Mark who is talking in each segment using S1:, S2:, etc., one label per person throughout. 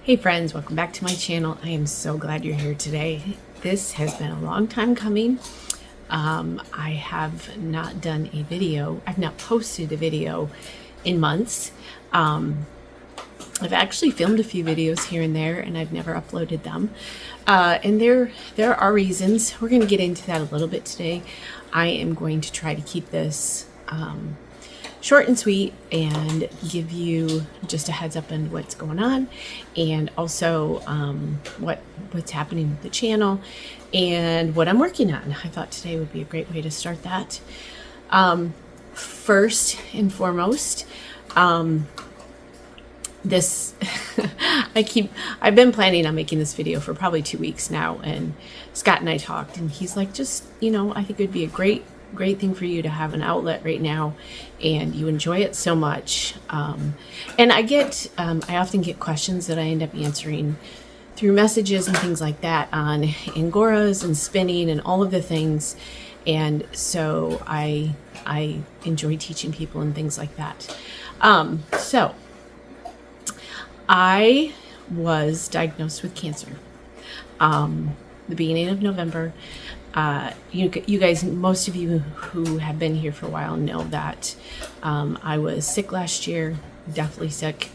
S1: Hey friends, welcome back to my channel. I am so glad you're here today. This has been a long time coming. I have not done a video. I've not posted a video in months. I've actually filmed a few videos here and there, and I've never uploaded them. And there are reasons. We're going to get into that a little bit today. I am going to try to keep this short and sweet and give you just a heads up on what's going on, and also what's happening with the channel and what I'm working on. I thought today would be a great way to start that. First and foremost, this I've been planning on making this video for probably 2 weeks now, and Scott and I talked, and he's like, just, I think it would be a great thing for you to have an outlet right now, and you enjoy it so much. And I often get questions that I end up answering through messages and things like that on Angoras and spinning and all of the things. And so I enjoy teaching people and things like that. So I was diagnosed with cancer the beginning of November. You guys, most of you who have been here for a while know that I was sick last year, deathly sick,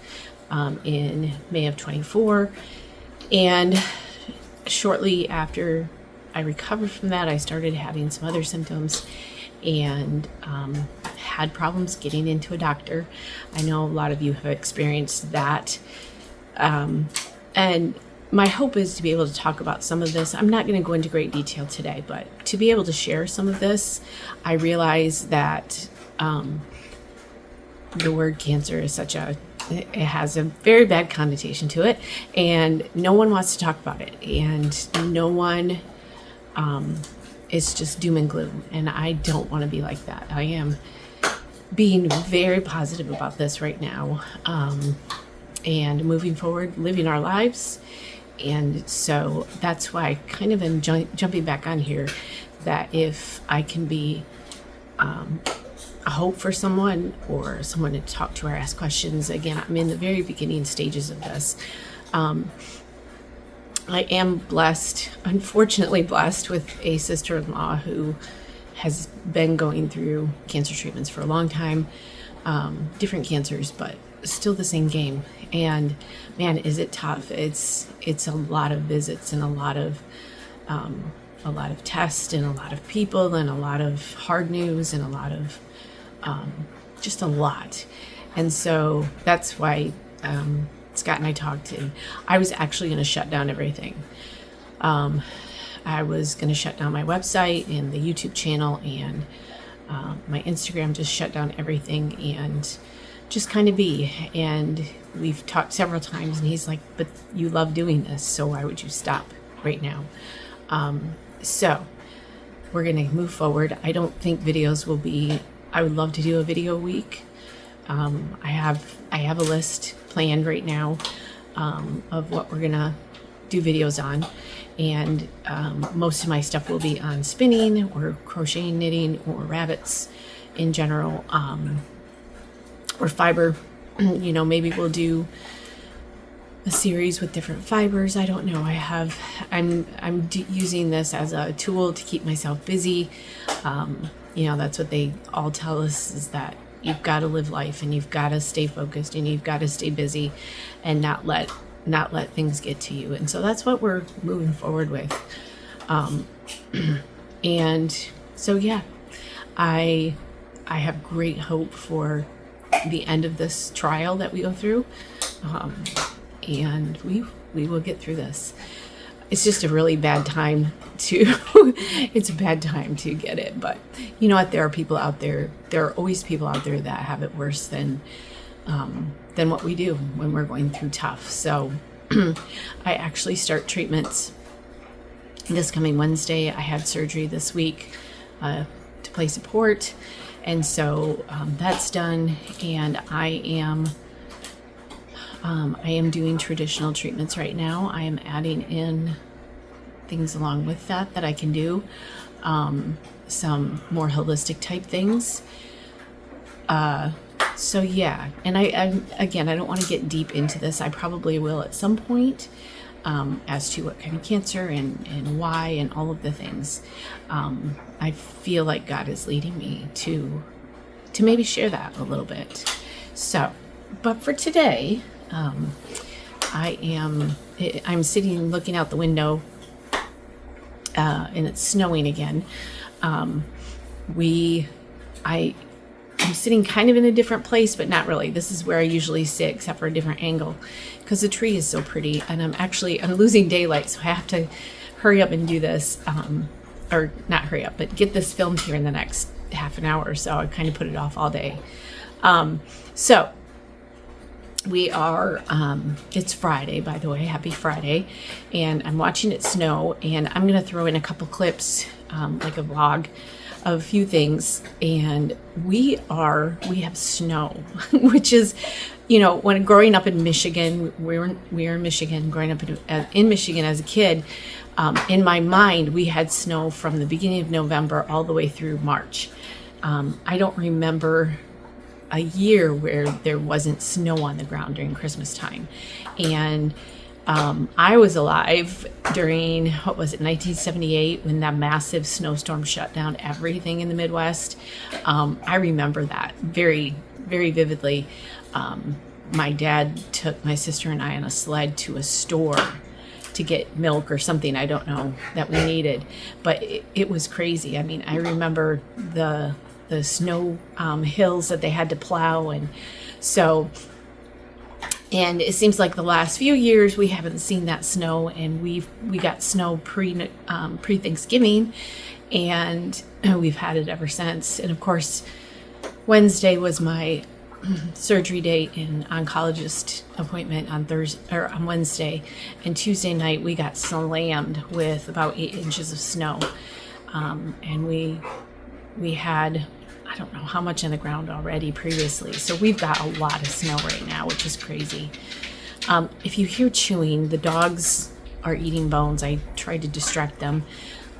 S1: in May of 24. And shortly after I recovered from that, I started having some other symptoms and had problems getting into a doctor. I know a lot of you have experienced that. And my hope is to be able to talk about some of this. I'm not going to go into great detail today, but to be able to share some of this. I realize that the word cancer is it has a very bad connotation to it, and no one wants to talk about it, and no one is just doom and gloom, and I don't want to be like that. I am being very positive about this right now, and moving forward, living our lives. And so that's why I kind of am jumping back on here, that if I can be a hope for someone, or someone to talk to or ask questions. Again, I'm in the very beginning stages of this. I am blessed, unfortunately blessed, with a sister-in-law who has been going through cancer treatments for a long time, different cancers, but still the same game. And man, is it tough. It's a lot of visits, and a lot of tests, and a lot of people, and a lot of hard news, and a lot of just a lot. And so that's why Scott and I talked, and I was actually going to shut down everything. I was going to shut down my website and the YouTube channel, and my Instagram, just shut down everything and just kind of be. And we've talked several times, and he's like, but you love doing this, so why would you stop right now? So we're going to move forward. I don't think videos will be, I would love to do a video a week. I have a list planned right now of what we're going to do videos on. And most of my stuff will be on spinning, or crocheting, knitting, or rabbits in general, or fiber. Maybe we'll do a series with different fibers. I don't know. I'm using this as a tool to keep myself busy. That's what they all tell us, is that you've got to live life, and you've got to stay focused, and you've got to stay busy, and not let things get to you. And so that's what we're moving forward with. And so, yeah, I have great hope for the end of this trial that we go through. And we will get through this. It's just a really bad time it's a bad time to get it. But you know what? There are always people out there that have it worse than what we do when we're going through tough. So I actually start treatments this coming Wednesday. I had surgery this week to play support. And so that's done, and I am doing traditional treatments right now. I am adding in things along with that I can do, some more holistic type things. So yeah, and again, I don't want to get deep into this. I probably will at some point, as to what kind of cancer and why and all of the things. I feel like God is leading me to maybe share that a little bit. So, but for today, I'm sitting looking out the window, and it's snowing again. I'm sitting kind of in a different place, but not really. This is where I usually sit, except for a different angle, because the tree is so pretty. And I'm losing daylight, so I have to hurry up and do this, or not hurry up, but get this filmed here in the next half an hour or so. I kind of put it off all day. So we are, it's Friday, by the way, happy Friday. And I'm watching it snow, and I'm going to throw in a couple clips, like a vlog of a few things. And we have snow, which is, when growing up in Michigan, we're in Michigan, growing up in Michigan as a kid, in my mind, we had snow from the beginning of November all the way through March. I don't remember a year where there wasn't snow on the ground during Christmas time. And I was alive during, 1978, when that massive snowstorm shut down everything in the Midwest. I remember that very, very vividly. My dad took my sister and I on a sled to a store to get milk or something, I don't know, that we needed. But it was crazy. I mean, I remember the snow hills that they had to plow. And it seems like the last few years we haven't seen that snow, and we got snow pre-Thanksgiving, and we've had it ever since. And of course, Wednesday was my surgery date and oncologist appointment on Wednesday, and Tuesday night we got slammed with about 8 inches of snow, and we had, I don't know how much on the ground already previously. So we've got a lot of snow right now, which is crazy. If you hear chewing, the dogs are eating bones. I tried to distract them.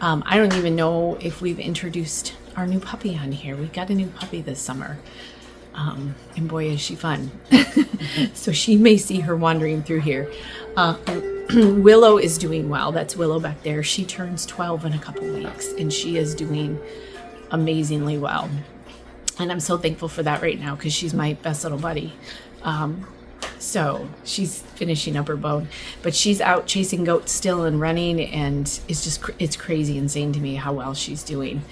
S1: I don't even know if we've introduced our new puppy on here. We got a new puppy this summer. And boy, is she fun. So she may see her wandering through here. Willow is doing well. That's Willow back there. She turns 12 in a couple weeks, and she is doing amazingly well. And I'm so thankful for that right now, because she's my best little buddy. So she's finishing up her bone, but she's out chasing goats still and running, and it's crazy insane to me how well she's doing.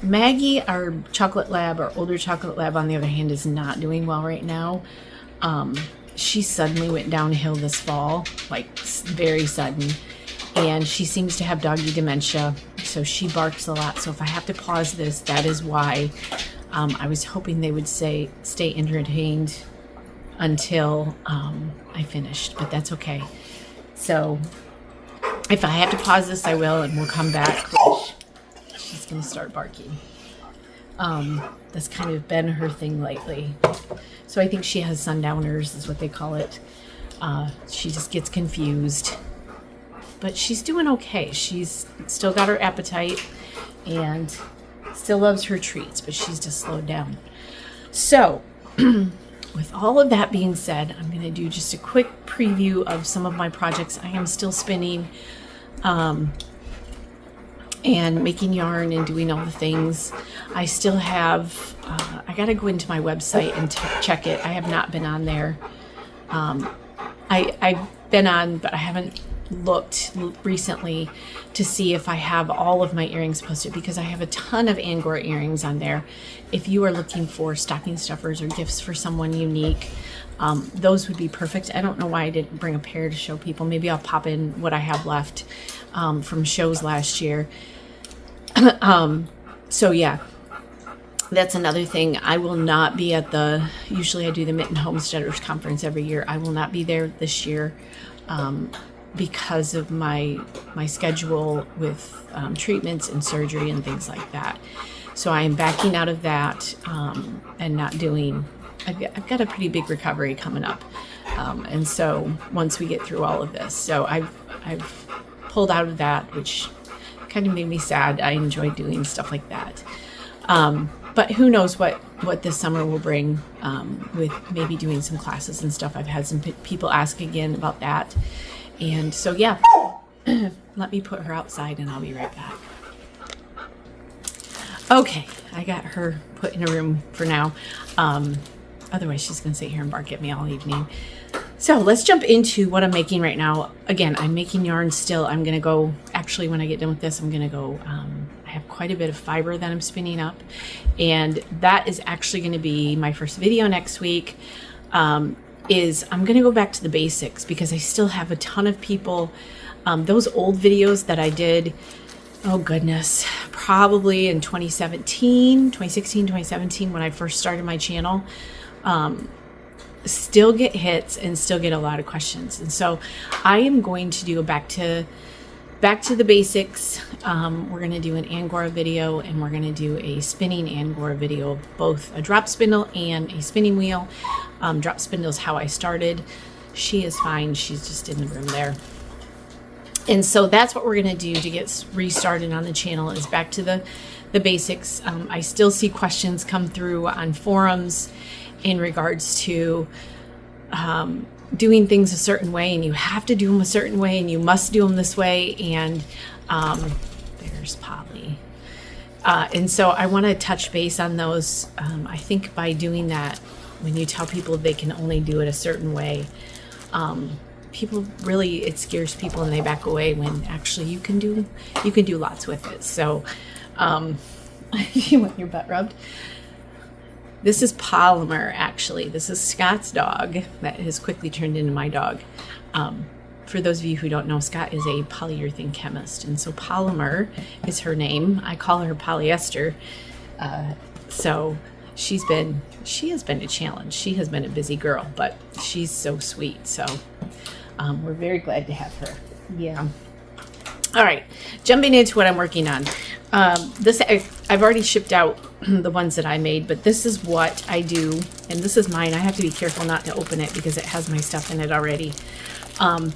S1: Maggie, our chocolate lab, our older chocolate lab, on the other hand, is not doing well right now. She suddenly went downhill this fall, like very sudden, and she seems to have doggy dementia, so she barks a lot. So if I have to pause this, that is why. I was hoping they would stay entertained until I finished, but that's okay. So if I have to pause this, I will, and we'll come back. She's going to start barking. That's kind of been her thing lately. So I think she has sundowners, is what they call it. She just gets confused. But she's doing okay. She's still got her appetite and still loves her treats, but she's just slowed down. So with all of that being said, I'm going to do just a quick preview of some of my projects. I am still spinning and making yarn and doing all the things. I still have, I got to go into my website and check it. I have not been on there. I've been on, but I haven't looked recently to see if I have all of my earrings posted, because I have a ton of Angora earrings on there. If you are looking for stocking stuffers or gifts for someone unique, those would be perfect. I don't know why I didn't bring a pair to show people. Maybe I'll pop in what I have left from shows last year. So yeah, that's another thing. I will not be at usually I do the Mitten Homesteaders Conference every year. I will not be there this year because of my schedule with treatments and surgery and things like that. So I am backing out of that and not doing. I've got a pretty big recovery coming up, and so once we get through all of this, so I've pulled out of that, which kind of made me sad. I enjoy doing stuff like that. but who knows what this summer will bring, with maybe doing some classes and stuff. I've had some people ask again about that. And so, yeah, let me put her outside and I'll be right back. Okay, I got her put in a room for now. Otherwise, she's going to sit here and bark at me all evening. So let's jump into what I'm making right now. Again, I'm making yarn still. I'm going to go, actually, when I get done with this, I'm going to go, I have quite a bit of fiber that I'm spinning up. And that is actually going to be my first video next week. Is I'm going to go back to the basics because I still have a ton of people, those old videos that I did, oh goodness, probably in 2016, 2017, when I first started my channel, still get hits and still get a lot of questions. And so I am going to do a back to the basics. We're going to do an Angora video, and we're going to do a spinning Angora video, both a drop spindle and a spinning wheel. Drop spindle is how I started. She is fine. She's just in the room there. And so that's what we're going to do to get restarted on the channel, is back to the basics. I still see questions come through on forums in regards to doing things a certain way, and you have to do them a certain way, and you must do them this way. And there's Polly. And so I want to touch base on those. I think by doing that, when you tell people they can only do it a certain way, people really, it scares people and they back away, when actually you can do lots with it. So you want your butt rubbed? This is Polymer, actually. This is Scott's dog that has quickly turned into my dog. For those of you who don't know, Scott is a polyurethane chemist, and so Polymer is her name. I call her Polyester. So she has been a challenge. She has been a busy girl, but she's so sweet. So we're very glad to have her. Yeah. All right, jumping into what I'm working on. I've already shipped out the ones that I made, but this is what I do, and this is mine. I have to be careful not to open it because it has my stuff in it already. And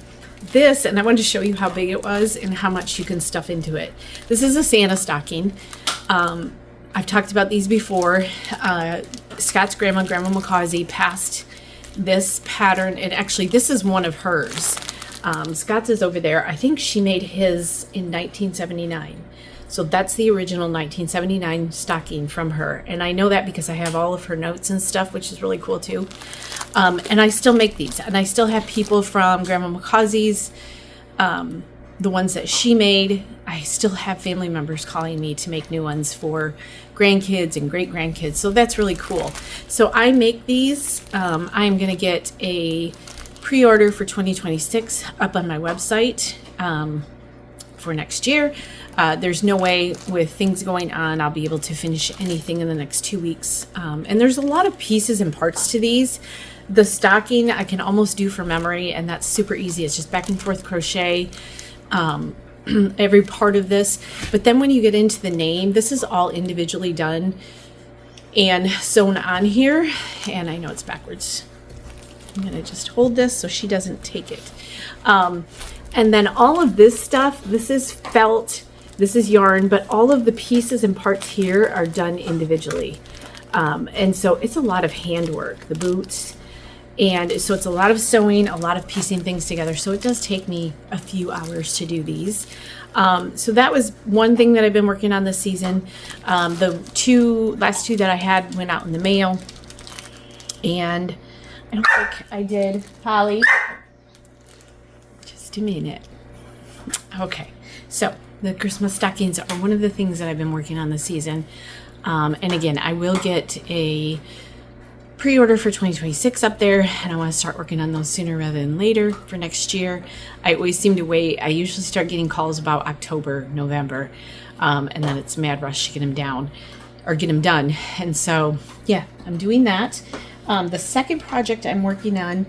S1: I wanted to show you how big it was and how much you can stuff into it. This is a Santa stocking. I've talked about these before. Scott's Grandma McCausey, passed this pattern, and actually this is one of hers. Scott's is over there. I think she made his in 1979. So that's the original 1979 stocking from her. And I know that because I have all of her notes and stuff, which is really cool too. And I still make these. And I still have people from Grandma McCausey's, the ones that she made. I still have family members calling me to make new ones for grandkids and great-grandkids. So that's really cool. So I make these. I'm going to get a pre-order for 2026 up on my website for next year. There's no way, with things going on, I'll be able to finish anything in the next 2 weeks. And there's a lot of pieces and parts to these. The stocking I can almost do from memory, and that's super easy. It's just back and forth crochet, every part of this. But then when you get into the name, this is all individually done and sewn on here. And I know it's backwards. I'm going to just hold this so she doesn't take it. And then all of this stuff, this is felt, this is yarn, but all of the pieces and parts here are done individually. And so it's a lot of handwork, the boots. And so it's a lot of sewing, a lot of piecing things together. So it does take me a few hours to do these. So that was one thing that I've been working on this season. The last two that I had went out in the mail. And I don't think I did. Polly, just a minute. Okay, so the Christmas stockings are one of the things that I've been working on this season. And again, I will get a pre-order for 2026 up there, and I want to start working on those sooner rather than later for next year. I always seem to wait. I usually start getting calls about October, November, and then it's mad rush to get them down or get them done. And so, yeah, I'm doing that. The second project I'm working on,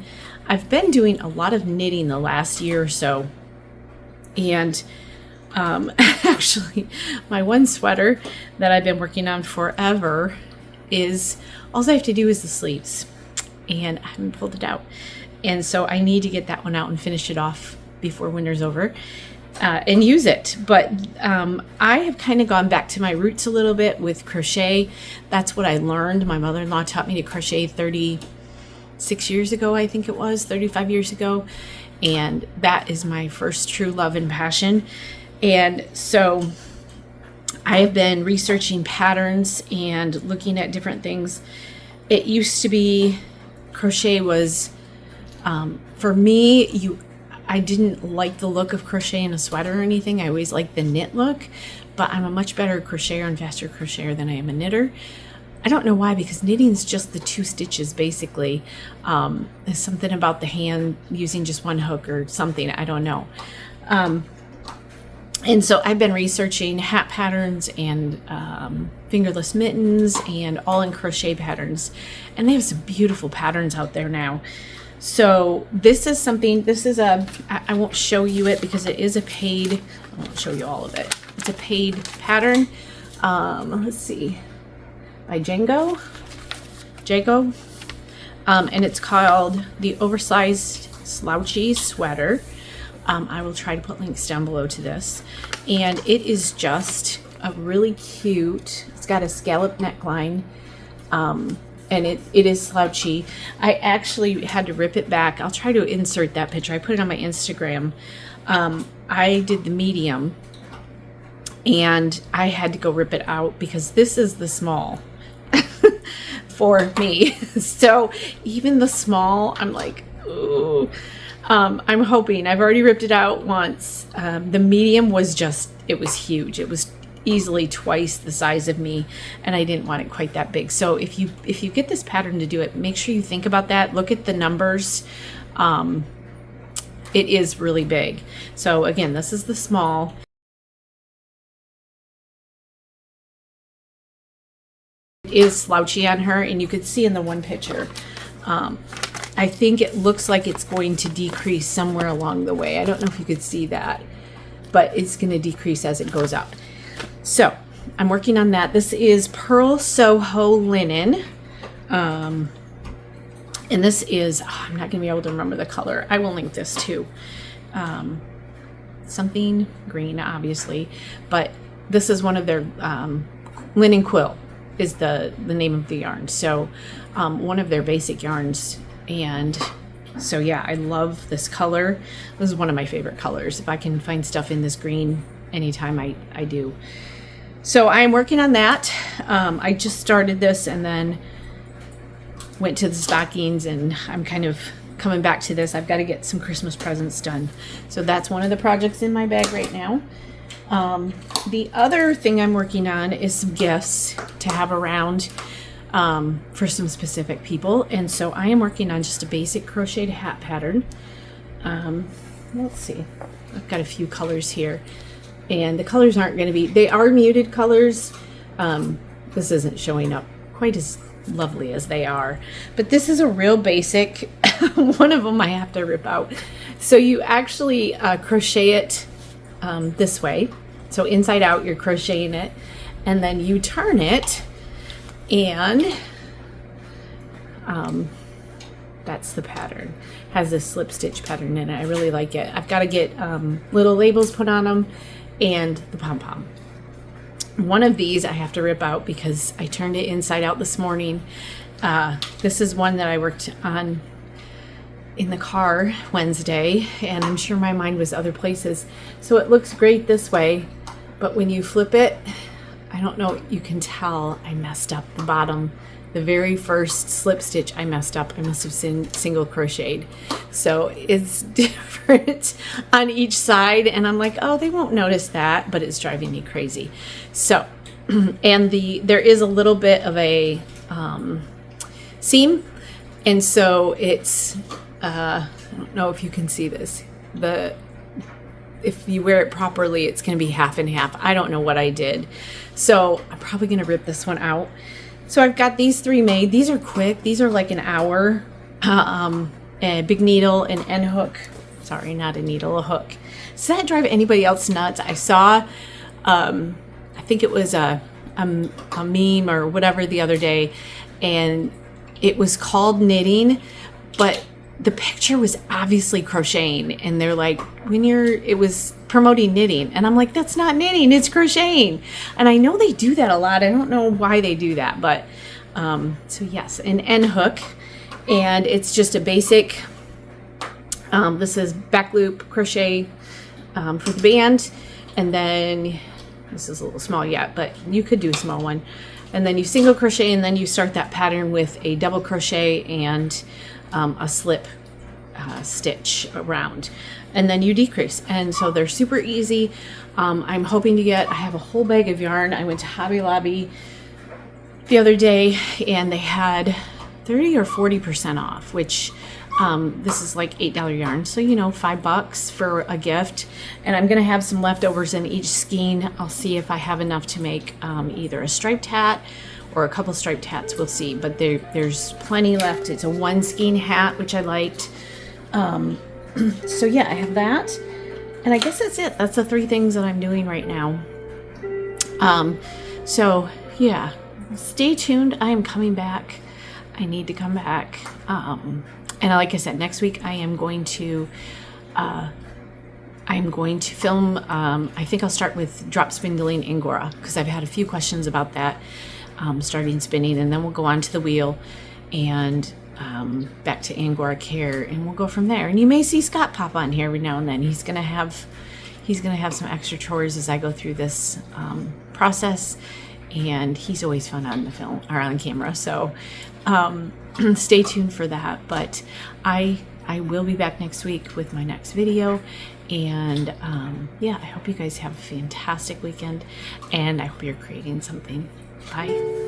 S1: I've been doing a lot of knitting the last year or so. And actually, my one sweater that I've been working on forever is, all I have to do is the sleeves, and I haven't pulled it out. And so I need to get that one out and finish it off before winter's over. and use it. But I have kind of gone back to my roots a little bit with crochet. That's what I learned. My mother-in-law taught me to crochet 36 years ago, I think it was, 35 years ago. And that is my first true love and passion. And so I have been researching patterns and looking at different things. It used to be crochet was, for me, I didn't like the look of crochet in a sweater or anything. I always liked the knit look, but I'm a much better crocheter and faster crocheter than I am a knitter. I don't know why, because knitting is just the 2 stitches basically. There's something about the hand using just 1 hook or something. I don't know. And so I've been researching hat patterns and fingerless mittens and all in crochet patterns. And they have some beautiful patterns out there now. So this is something, I won't show you it because it is a paid, I won't show you all of it. It's a paid pattern. Let's see, by Jago. And it's called the Oversized Slouchy Sweater. I will try to put links down below to this. And it is just a really cute, it's got a scallop neckline. And it is slouchy. I actually had to rip it back. I'll try to insert that picture. I put it on my Instagram. I did the medium and I had to go rip it out because this is the small for me. So even the small, I'm like, ooh. I'm hoping. I've already ripped it out once. The medium was just, it was huge. It was easily twice the size of me, and I didn't want it quite that big. So if you get this pattern to do it, make sure you think about that. Look at the numbers. It is really big. So again, this is the small. It is slouchy on her, and you could see in the one picture. I think it looks like it's going to decrease somewhere along the way. I don't know if you could see that, but it's going to decrease as it goes up. So I'm working on that. This is Pearl Soho linen. And this is, I'm not going to be able to remember the color. I will link this too. Something green, obviously, but this is one of their linen quill is the name of the yarn. So one of their basic yarns. And so yeah, I love this color. This is one of my favorite colors. If I can find stuff in this green anytime, I do. So I'm working on that. I just started this and then went to the stockings, and I'm kind of coming back to this. I've got to get some Christmas presents done. So that's one of the projects in my bag right now. The other thing I'm working on is some gifts to have around for some specific people. And so I am working on just a basic crocheted hat pattern. Let's see. I've got a few colors here. And the colors aren't going to be, they are muted colors. This isn't showing up quite as lovely as they are. But this is a real basic. One of them I have to rip out. So you actually crochet it this way. So inside out, you're crocheting it. And then you turn it. And that's the pattern. Has this slip stitch pattern in it. I really like it. I've got to get little labels put on them and the pom-pom. One of these I have to rip out because I turned it inside out this morning. This is one that I worked on in the car Wednesday, and I'm sure my mind was other places. So it looks great this way, but when you flip it, I don't know, you can tell I messed up the bottom. The very first slip stitch I messed up. I must have single crocheted. So it's different on each side, and I'm like, oh, they won't notice that, but it's driving me crazy. So, and there is a little bit of a seam, and so it's, I don't know if you can see this. If you wear it properly, it's going to be half and half. I don't know what I did. So I'm probably going to rip this one out. So I've got these 3 made. These are quick. These are like an hour. A big needle, an end hook. Sorry, not a needle, a hook. Does that drive anybody else nuts? I saw, I think it was a meme or whatever the other day, and it was called knitting, but the picture was obviously crocheting, and they're like, it was promoting knitting, and I'm like, that's not knitting, it's crocheting. And I know they do that a lot. I don't know why they do that, but so yes, an end hook, and it's just a basic, this is back loop crochet for the band, and then this is a little small yet, but you could do a small one, and then you single crochet, and then you start that pattern with a double crochet and a slip stitch around, and then you decrease. And so they're super easy. I'm hoping to I have a whole bag of yarn. I went to Hobby Lobby the other day, and they had 30 or 40% off, which this is like $8 yarn, so $5 for a gift. And I'm gonna have some leftovers in each skein. I'll see if I have enough to make either a striped hat or a couple striped hats, we'll see. But there's plenty left. It's a one skein hat, which I liked. So yeah, I have that, and I guess that's it. That's the 3 things that I'm doing right now. So yeah, stay tuned. I am coming back. I need to come back. And like I said, next week I am going to film. I think I'll start with drop spindling Angora, because I've had a few questions about that. Starting spinning, and then we'll go on to the wheel and back to Angora Care, and we'll go from there. And you may see Scott pop on here every now and then. He's gonna have some extra chores as I go through this process, and he's always fun on the film or on camera. So stay tuned for that. But I will be back next week with my next video. And yeah, I hope you guys have a fantastic weekend, and I hope you're creating something. Bye.